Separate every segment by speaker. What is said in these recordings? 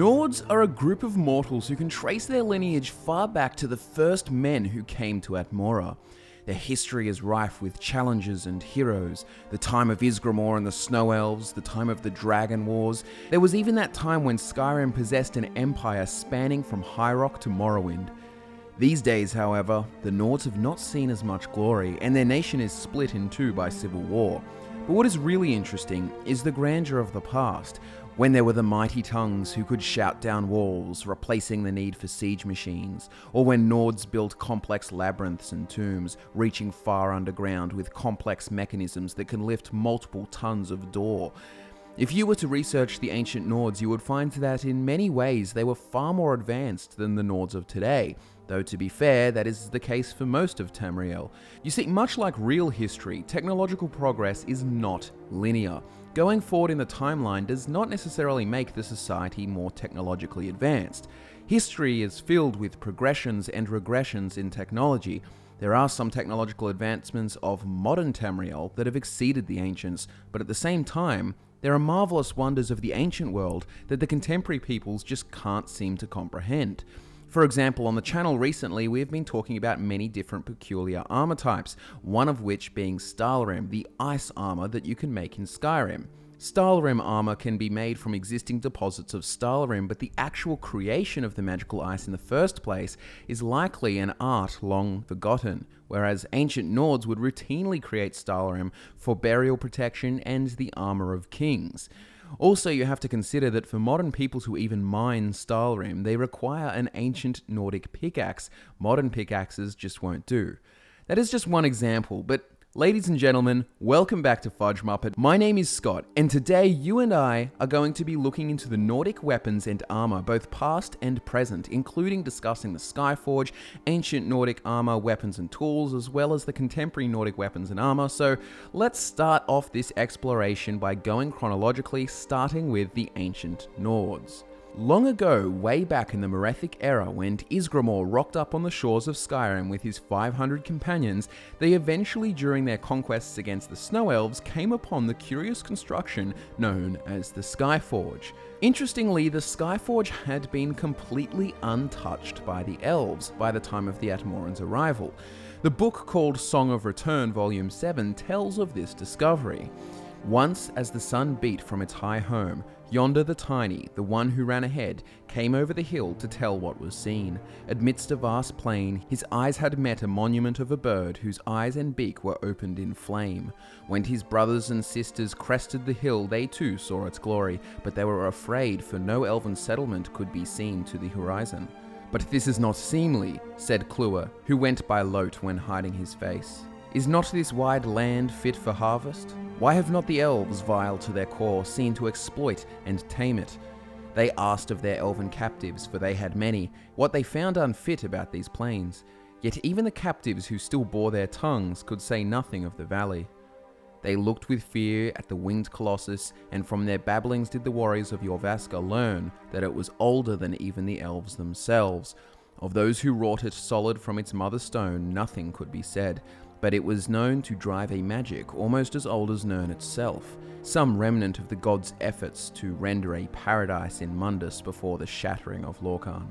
Speaker 1: Nords are a group of mortals who can trace their lineage far back to the first men who came to Atmora. Their history is rife with challenges and heroes, the time of Ysgramor and the Snow Elves, the time of the Dragon Wars. There was even that time when Skyrim possessed an empire spanning from High Rock to Morrowind. These days, however, the Nords have not seen as much glory, and their nation is split in two by civil war. But what is really interesting is the grandeur of the past, when there were the mighty tongues who could shout down walls, replacing the need for siege machines, or when Nords built complex labyrinths and tombs, reaching far underground with complex mechanisms that can lift multiple tons of door. If you were to research the ancient Nords, you would find that in many ways they were far more advanced than the Nords of today, though to be fair, that is the case for most of Tamriel. You see, much like real history, technological progress is not linear. Going forward in the timeline does not necessarily make the society more technologically advanced. History is filled with progressions and regressions in technology. There are some technological advancements of modern Tamriel that have exceeded the ancients, but at the same time, there are marvelous wonders of the ancient world that the contemporary peoples just can't seem to comprehend. For example, on the channel recently, we have been talking about many different peculiar armor types, one of which being Stalrim, the ice armor that you can make in Skyrim. Stalrim armor can be made from existing deposits of Stalrim, but the actual creation of the magical ice in the first place is likely an art long forgotten, whereas ancient Nords would routinely create Stalrim for burial protection and the armor of kings. Also, you have to consider that for modern peoples who even mine Stalrim, they require an ancient Nordic pickaxe. Modern pickaxes just won't do. That is just one example, but ladies and gentlemen, welcome back to FudgeMuppet. My name is Scott, and today you and I are going to be looking into the Nordic weapons and armor, both past and present, including discussing the Skyforge, ancient Nordic armor, weapons and tools, as well as the contemporary Nordic weapons and armor. So let's start off this exploration by going chronologically, starting with the ancient Nords. Long ago, way back in the Merethic era, when Ysgramor rocked up on the shores of Skyrim with his 500 companions, they eventually, during their conquests against the Snow Elves, came upon the curious construction known as the Skyforge. Interestingly, the Skyforge had been completely untouched by the Elves by the time of the Atmorans' arrival. The book called Song of Return, Volume 7, tells of this discovery. Once, as the sun beat from its high home, yonder the Tiny, the one who ran ahead, came over the hill to tell what was seen. Amidst a vast plain, his eyes had met a monument of a bird whose eyes and beak were opened in flame. When his brothers and sisters crested the hill, they too saw its glory, but they were afraid, for no elven settlement could be seen to the horizon. But this is not seemly, said Clua, who went by Lot when hiding his face. Is not this wide land fit for harvest? Why have not the elves, vile to their core, seen to exploit and tame it? They asked of their elven captives, for they had many, what they found unfit about these plains. Yet even the captives who still bore their tongues could say nothing of the valley. They looked with fear at the winged colossus, and from their babblings did the warriors of Jorvaska learn that it was older than even the elves themselves. Of those who wrought it solid from its mother stone, nothing could be said, but it was known to drive a magic almost as old as Nirn itself, some remnant of the god's efforts to render a paradise in Mundus before the shattering of Lorkhan.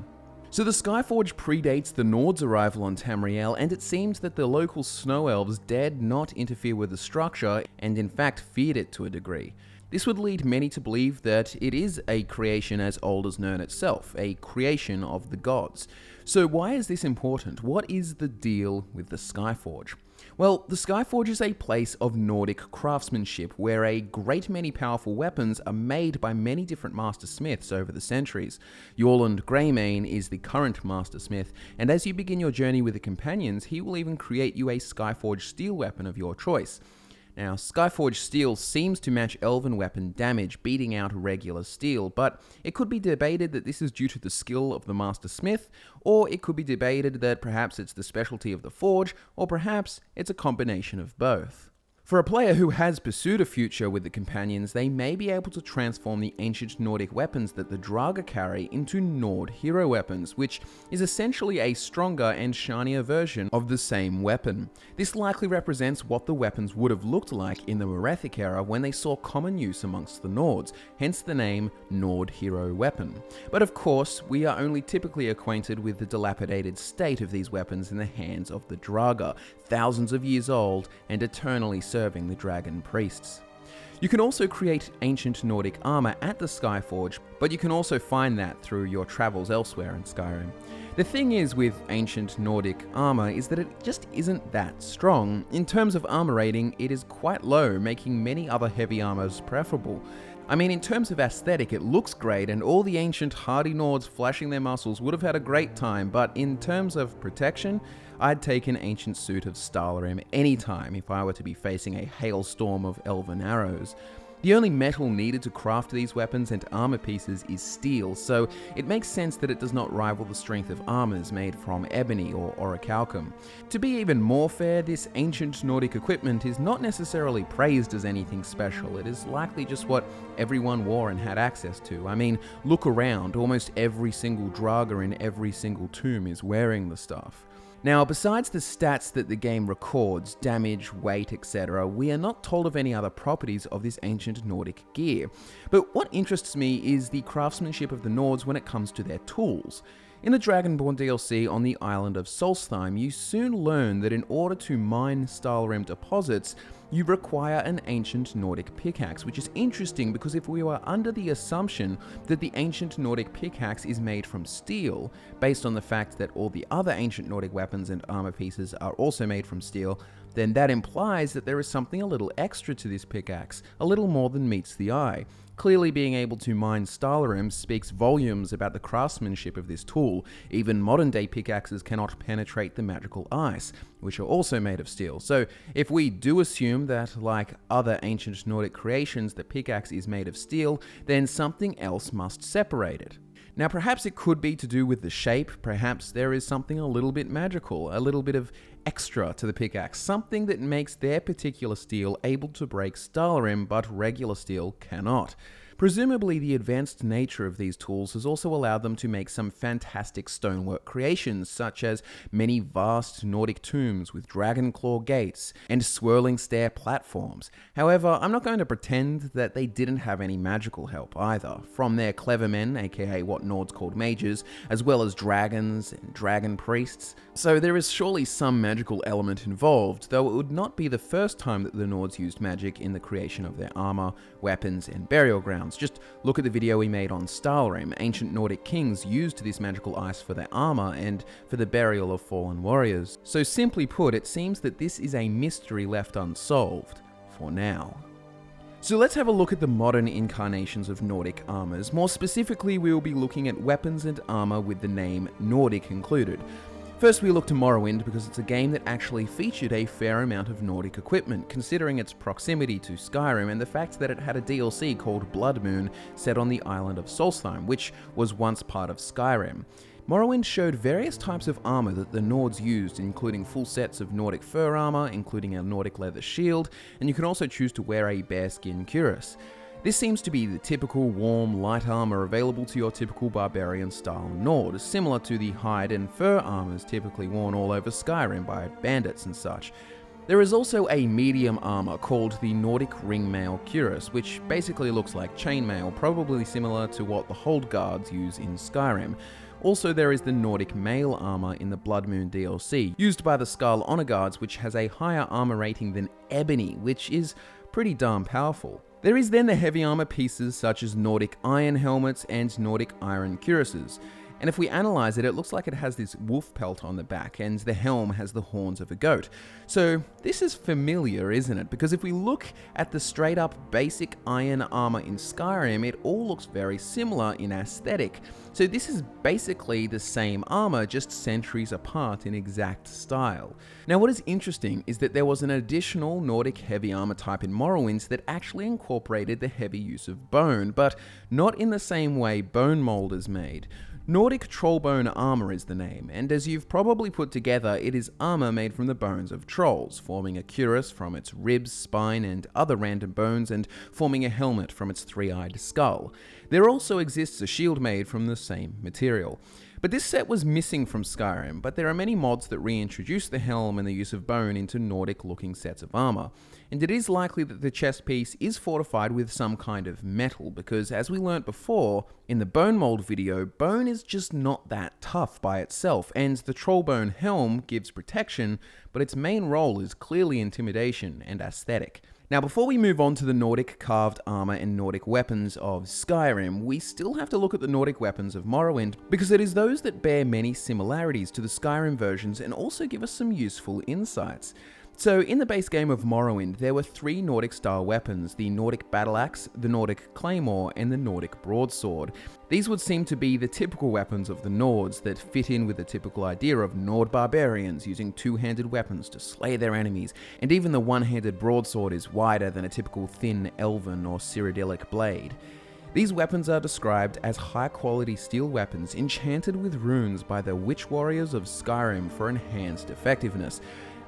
Speaker 1: So the Skyforge predates the Nords' arrival on Tamriel, and it seems that the local Snow Elves dared not interfere with the structure, and in fact feared it to a degree. This would lead many to believe that it is a creation as old as Nirn itself, a creation of the gods. So why is this important? What is the deal with the Skyforge? Well, the Skyforge is a place of Nordic craftsmanship where a great many powerful weapons are made by many different master smiths over the centuries. Jorlund Greymane is the current master smith, and as you begin your journey with the companions, he will even create you a Skyforge steel weapon of your choice. Now, Skyforge steel seems to match elven weapon damage, beating out regular steel, but it could be debated that this is due to the skill of the master smith, or it could be debated that perhaps it's the specialty of the forge, or perhaps it's a combination of both. For a player who has pursued a future with the companions, they may be able to transform the ancient Nordic weapons that the Draga carry into Nord hero weapons, which is essentially a stronger and shinier version of the same weapon. This likely represents what the weapons would have looked like in the Merethic era when they saw common use amongst the Nords, hence the name Nord hero weapon. But of course, we are only typically acquainted with the dilapidated state of these weapons in the hands of the Draga, thousands of years old and eternally serving the dragon priests. You can also create ancient Nordic armor at the Skyforge, but you can also find that through your travels elsewhere in Skyrim. The thing is with ancient Nordic armor is that it just isn't that strong. In terms of armor rating, it is quite low, making many other heavy armors preferable. I mean, in terms of aesthetic, it looks great, and all the ancient hardy Nords flashing their muscles would have had a great time, but in terms of protection, I'd take an ancient suit of Skyrim anytime if I were to be facing a hailstorm of elven arrows. The only metal needed to craft these weapons and armor pieces is steel, so it makes sense that it does not rival the strength of armors made from ebony or orichalcum. To be even more fair, this ancient Nordic equipment is not necessarily praised as anything special. It is likely just what everyone wore and had access to. I mean, look around, almost every single Draga in every single tomb is wearing the stuff. Now, besides the stats that the game records, damage, weight, etc., we are not told of any other properties of this ancient Nordic gear. But what interests me is the craftsmanship of the Nords when it comes to their tools. In the Dragonborn DLC on the island of Solstheim, you soon learn that in order to mine Skyrim deposits, you require an ancient Nordic pickaxe, which is interesting because if we were under the assumption that the ancient Nordic pickaxe is made from steel, based on the fact that all the other ancient Nordic weapons and armor pieces are also made from steel, then that implies that there is something a little extra to this pickaxe, a little more than meets the eye. Clearly, being able to mine Skyrim speaks volumes about the craftsmanship of this tool. Even modern-day pickaxes cannot penetrate the magical ice, which are also made of steel. So, if we do assume that, like other ancient Nordic creations, the pickaxe is made of steel, then something else must separate it. Now, perhaps it could be to do with the shape, perhaps there is something a little bit magical, a little bit of extra to the pickaxe, something that makes their particular steel able to break Skyrim, but regular steel cannot. Presumably, the advanced nature of these tools has also allowed them to make some fantastic stonework creations, such as many vast Nordic tombs with dragon claw gates and swirling stair platforms. However, I'm not going to pretend that they didn't have any magical help either, from their clever men, aka what Nords called mages, as well as dragons and dragon priests. So there is surely some magical element involved, though it would not be the first time that the Nords used magic in the creation of their armor, weapons, and burial grounds. Just look at the video we made on Skyrim. Ancient Nordic kings used this magical ice for their armor and for the burial of fallen warriors. So simply put, it seems that this is a mystery left unsolved, for now. So let's have a look at the modern incarnations of Nordic armors. More specifically, we will be looking at weapons and armor with the name Nordic included. First, we look to Morrowind because it's a game that actually featured a fair amount of Nordic equipment, considering its proximity to Skyrim and the fact that it had a DLC called Blood Moon set on the island of Solstheim, which was once part of Skyrim. Morrowind showed various types of armor that the Nords used, including full sets of Nordic fur armor, including a Nordic leather shield, and you can also choose to wear a bearskin cuirass. This seems to be the typical warm, light armor available to your typical barbarian-style Nord, similar to the hide and fur armors typically worn all over Skyrim by bandits and such. There is also a medium armor called the Nordic Ringmail Cuirass, which basically looks like chainmail, probably similar to what the Hold Guards use in Skyrim. Also, there is the Nordic Mail armor in the Blood Moon DLC, used by the Skull Honor Guards, which has a higher armor rating than Ebony, which is pretty darn powerful. There is then the heavy armor pieces such as Nordic Iron helmets and Nordic Iron cuirasses. And if we analyze it, it looks like it has this wolf pelt on the back, and the helm has the horns of a goat. So this is familiar, isn't it? Because if we look at the straight up basic iron armor in Skyrim, it all looks very similar in aesthetic. So this is basically the same armor, just centuries apart in exact style. Now what is interesting is that there was an additional Nordic heavy armor type in Morrowind that actually incorporated the heavy use of bone, but not in the same way bone mold is made. Nordic Trollbone Armor is the name, and as you've probably put together, it is armor made from the bones of trolls, forming a cuirass from its ribs, spine, and other random bones, and forming a helmet from its three-eyed skull. There also exists a shield made from the same material. But this set was missing from Skyrim, but there are many mods that reintroduce the helm and the use of bone into Nordic-looking sets of armor. And it is likely that the chest piece is fortified with some kind of metal, because as we learnt before, in the bone mold video, bone is just not that tough by itself, and the Trollbone helm gives protection, but its main role is clearly intimidation and aesthetic. Now, before we move on to the Nordic carved armor and Nordic weapons of Skyrim, we still have to look at the Nordic weapons of Morrowind, because it is those that bear many similarities to the Skyrim versions and also give us some useful insights. So, in the base game of Morrowind, there were 3 Nordic-style weapons: the Nordic Battle Axe, the Nordic Claymore, and the Nordic Broadsword. These would seem to be the typical weapons of the Nords that fit in with the typical idea of Nord barbarians using two-handed weapons to slay their enemies, and even the one-handed broadsword is wider than a typical thin elven or cyrodiilic blade. These weapons are described as high-quality steel weapons enchanted with runes by the witch warriors of Skyrim for enhanced effectiveness.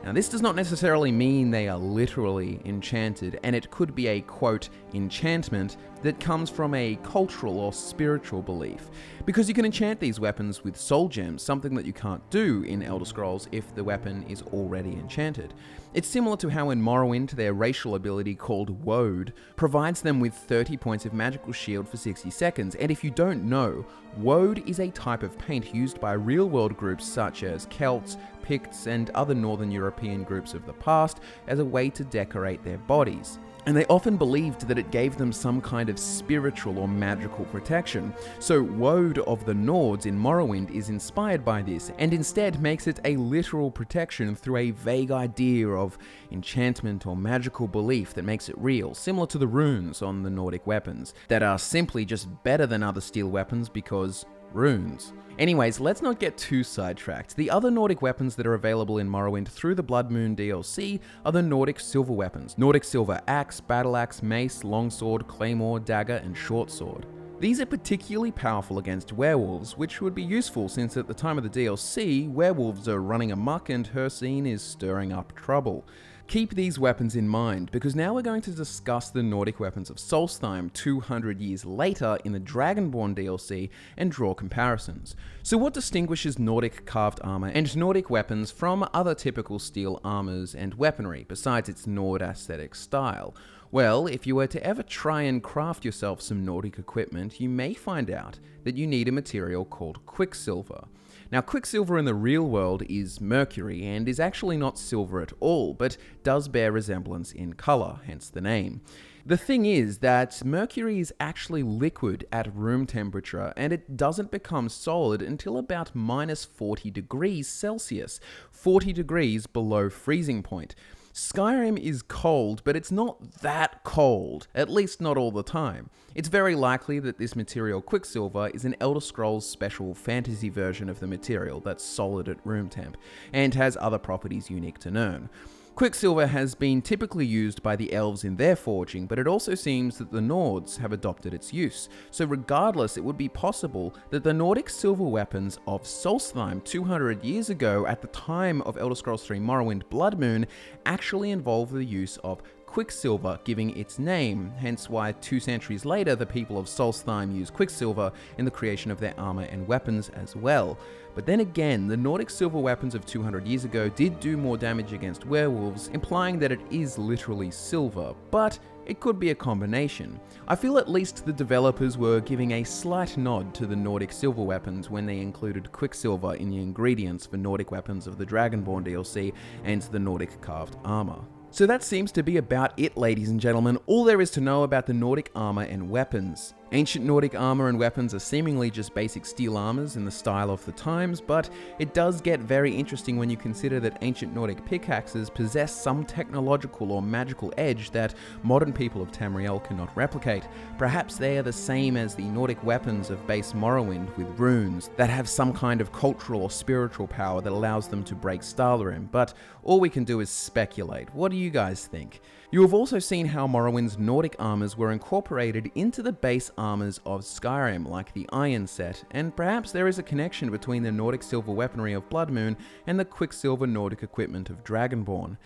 Speaker 1: Now, this does not necessarily mean they are literally enchanted, and it could be a, quote, enchantment that comes from a cultural or spiritual belief. Because you can enchant these weapons with soul gems, something that you can't do in Elder Scrolls if the weapon is already enchanted. It's similar to how in Morrowind their racial ability called Woad provides them with 30 points of magical shield for 60 seconds, and if you don't know, Woad is a type of paint used by real-world groups such as Celts, Picts, and other Northern European groups of the past as a way to decorate their bodies. And they often believed that it gave them some kind of spiritual or magical protection. So Woad of the Nords in Morrowind is inspired by this, and instead makes it a literal protection through a vague idea of enchantment or magical belief that makes it real, similar to the runes on the Nordic weapons, that are simply just better than other steel weapons because runes. Anyways, let's not get too sidetracked. The other Nordic weapons that are available in Morrowind through the Blood Moon DLC are the Nordic silver weapons: Nordic silver axe, battle axe, mace, longsword, claymore, dagger, and short sword. These are particularly powerful against werewolves, which would be useful since at the time of the DLC, werewolves are running amok and Hircine is stirring up trouble. Keep these weapons in mind, because now we're going to discuss the Nordic weapons of Solstheim 200 years later in the Dragonborn DLC and draw comparisons. So what distinguishes Nordic carved armor and Nordic weapons from other typical steel armors and weaponry, besides its Nord aesthetic style? Well, if you were to ever try and craft yourself some Nordic equipment, you may find out that you need a material called quicksilver. Now, quicksilver in the real world is mercury and is actually not silver at all, but does bear resemblance in color, hence the name. The thing is that mercury is actually liquid at room temperature, and it doesn't become solid until about minus 40 degrees Celsius, 40 degrees below freezing point. Skyrim is cold, but it's not that cold, at least not all the time. It's very likely that this material Quicksilver is an Elder Scrolls special fantasy version of the material that's solid at room temp, and has other properties unique to Nirn. Quicksilver has been typically used by the elves in their forging, but it also seems that the Nords have adopted its use. So regardless, it would be possible that the Nordic silver weapons of Solstheim 200 years ago at the time of Elder Scrolls 3 Morrowind Blood Moon actually involve the use of Quicksilver, giving its name, hence why 2 centuries later the people of Solstheim use Quicksilver in the creation of their armor and weapons as well. But then again, the Nordic silver weapons of 200 years ago did do more damage against werewolves, implying that it is literally silver, but it could be a combination. I feel at least the developers were giving a slight nod to the Nordic silver weapons when they included Quicksilver in the ingredients for Nordic weapons of the Dragonborn DLC and the Nordic carved armor. So that seems to be about it, ladies and gentlemen, all there is to know about the Nordic armor and weapons. Ancient Nordic armor and weapons are seemingly just basic steel armors in the style of the times, but it does get very interesting when you consider that ancient Nordic pickaxes possess some technological or magical edge that modern people of Tamriel cannot replicate. Perhaps they are the same as the Nordic weapons of base Morrowind with runes that have some kind of cultural or spiritual power that allows them to break Stalrim, but all we can do is speculate. What do you guys think? You have also seen how Morrowind's Nordic armors were incorporated into the base armors of Skyrim, like the Iron Set, and perhaps there is a connection between the Nordic silver weaponry of Blood Moon and the Quicksilver Nordic equipment of Dragonborn.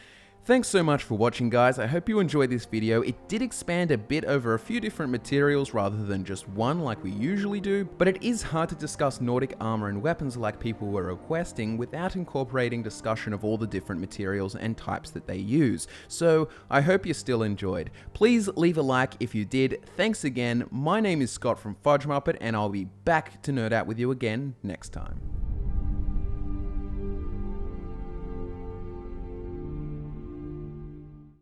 Speaker 1: Thanks so much for watching, guys. I hope you enjoyed this video. It did expand a bit over a few different materials rather than just one like we usually do, but it is hard to discuss Nordic armor and weapons like people were requesting without incorporating discussion of all the different materials and types that they use. So I hope you still enjoyed. Please leave a like if you did. Thanks again. My name is Scott from FudgeMuppet, and I'll be back to nerd out with you again next time.